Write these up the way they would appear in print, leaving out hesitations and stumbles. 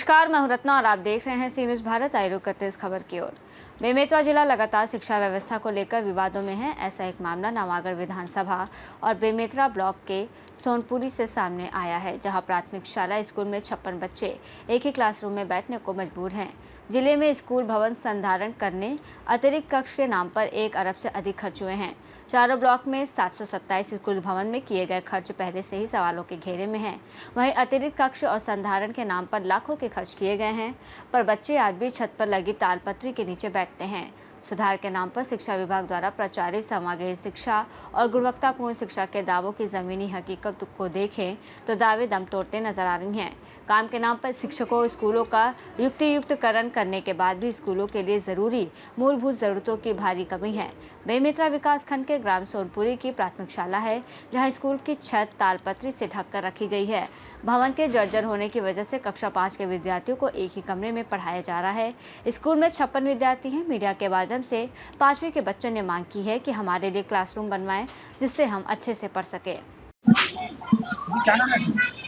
नमस्कार, मैं हूं रत्ना और आप देख रहे हैं सी न्यूज़ भारत। आइए रुक करते इस खबर की ओर। बेमेतरा जिला लगातार शिक्षा व्यवस्था को लेकर विवादों में है। ऐसा एक मामला नवागढ़ विधानसभा और बेमेतरा ब्लॉक के सोनपुरी से सामने आया है, जहां प्राथमिक शाला स्कूल में 56 बच्चे एक ही क्लासरूम में बैठने को मजबूर हैं। जिले में स्कूल भवन संधारण करने अतिरिक्त कक्ष के नाम पर 1 अरब से अधिक खर्च हुए हैं। चारों ब्लॉक में 727 स्कूल भवन में किए गए खर्च पहले से ही सवालों के घेरे में हैं। वहीं अतिरिक्त कक्ष और संधारण के नाम पर लाखों के खर्च किए गए हैं, पर बच्चे आज भी छत पर लगी तालपत्री के नीचे बैठते हैं। सुधार के नाम पर शिक्षा विभाग द्वारा प्रचारित समग्र शिक्षा और गुणवत्तापूर्ण शिक्षा के दावों की जमीनी हकीकत को देखें तो दावे दम तोड़ते नजर आ रही हैं। काम के नाम पर शिक्षकों स्कूलों का युक्तियुक्तकरण करने के बाद भी स्कूलों के लिए जरूरी मूलभूत जरूरतों की भारी कमी है। बेमेतरा विकास खंड के ग्राम सोनपुरी की प्राथमिक शाला है, जहां स्कूल की छत तालपत्री से ढककर रखी गई है। भवन के जर्जर होने की वजह से कक्षा 5 के विद्यार्थियों को एक ही कमरे में पढ़ाया जा रहा है। स्कूल में 56 विद्यार्थी हैं। मीडिया के माध्यम से 5वीं के बच्चों ने मांग की है कि हमारे लिए क्लासरूम बनवाएं, जिससे हम अच्छे से पढ़ सकें।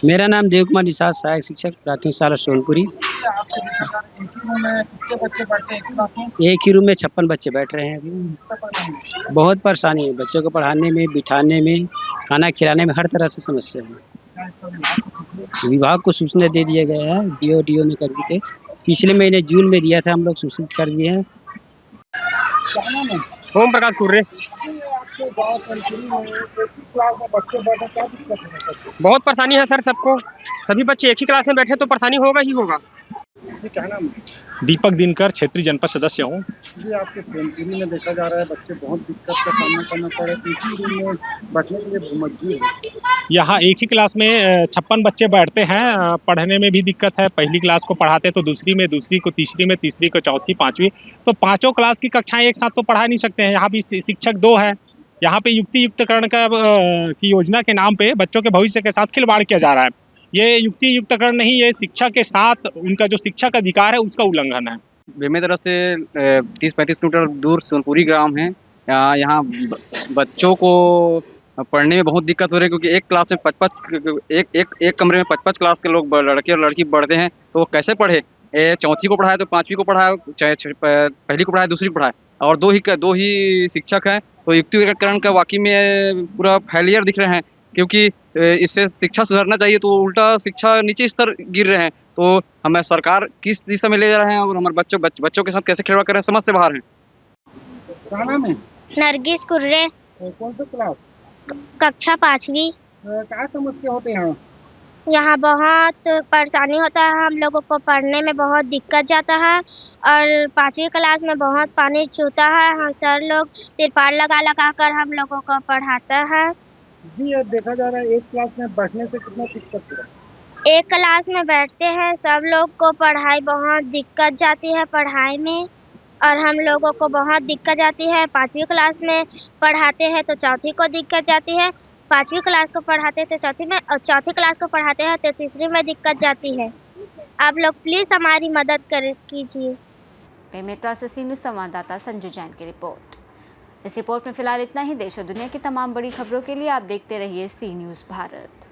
मेरा नाम देव कुमार निषाद, सहायक शिक्षक, प्राथमिक शाला सोनपुरी। एक ही रूम में 56 बच्चे बैठ रहे हैं। अभी बहुत परेशानी है, बच्चों को पढ़ाने में, बिठाने में, खाना खिलाने में, हर तरह से समस्या है। विभाग को सूचना दे दिया गया है, डीओ में कर के पिछले महीने जून में दिया था, हम लोग सूचित कर दिए हैं। ओम प्रकाश कुर्रे। बहुत परेशानी है सर सबको, सभी बच्चे एक ही क्लास में बैठे तो परेशानी होगा ही होगा। क्या नाम है? दीपक दिनकर, क्षेत्रीय जनपद सदस्य हूँ। जी, आपके सोनपुरी में देखा जा रहा है बच्चे बहुत दिक्कत का सामना करना पड़ रहा है, इसी रूम में बैठने के लिए मजबूर है। यहाँ एक ही क्लास में 56 बच्चे बैठते हैं। पढ़ने में भी दिक्कत है। पहली क्लास को पढ़ाते तो दूसरी में, दूसरी को तीसरी में, तीसरी को चौथी, 5वीं, तो पांचों क्लास की कक्षाएं एक साथ तो पढ़ा नहीं सकते हैं। यहाँ भी शिक्षक 2 है। यहाँ पे युक्तियुक्तकरण की योजना के नाम पे बच्चों के भविष्य के साथ खिलवाड़ किया जा रहा है। ये युक्तियुक्तकरण नहीं, ये शिक्षा के साथ उनका जो शिक्षा का अधिकार है उसका उल्लंघन है। बेमेतरा से 30-35 किलोमीटर दूर सोनपुरी ग्राम है। यहाँ बच्चों को पढ़ने में बहुत दिक्कत हो रही है, क्योंकि एक क्लास में 55 एक कमरे में 55 क्लास के लोग लड़के और लड़की पढ़ते हैं, तो वो कैसे पढ़े? चौथी को पढ़ाए तो 5वीं को पढ़ाए, पहली को पढ़ाए दूसरी को पढ़ाए, और दो ही शिक्षक हैं, तो युक्तियुक्तकरण का वाकई में पूरा फेलियर दिख रहे हैं। क्योंकि इससे शिक्षा सुधरना चाहिए, तो उल्टा शिक्षा नीचे स्तर गिर रहे हैं। तो हमें सरकार किस दिशा में ले जा रहे हैं और हमारे बच्चों के साथ कैसे खिलवाड़ कर रहे हैं, समझ से बाहर हैं। क्या नाम है? नरगिस कुर्रे, कौन सा क्लास? कक्षा 5वीं। क्या समस्या होते हैं? यहाँ बहुत परेशानी होता है, हम लोगों को पढ़ने में बहुत दिक्कत जाता है, और 5वीं क्लास में बहुत पानी चूता है। हम सर लोग तिरपाल लगा कर हम लोगों को पढ़ाता है। जी, अब देखा जा रहा है एक क्लास में बैठने से कितना दिक्कत हो रहा है? एक क्लास में बैठते हैं, सब लोग को पढ़ाई बहुत दिक्कत जाती है पढ़ाई में, और हम लोगों को बहुत दिक्कत जाती है। 5वीं क्लास में पढ़ाते हैं तो चौथी को दिक्कत जाती है, 5वीं क्लास को पढ़ाते हैं तो चौथी में, और चौथी क्लास को पढ़ाते हैं तो तीसरी में दिक्कत जाती है। आप लोग प्लीज़ हमारी मदद कीजिए। बेमेतरा से सी न्यूज़ संवाददाता संजू जैन की रिपोर्ट। इस रिपोर्ट में फिलहाल इतना ही। देश और दुनिया की तमाम बड़ी खबरों के लिए आप देखते रहिए सी न्यूज़ भारत।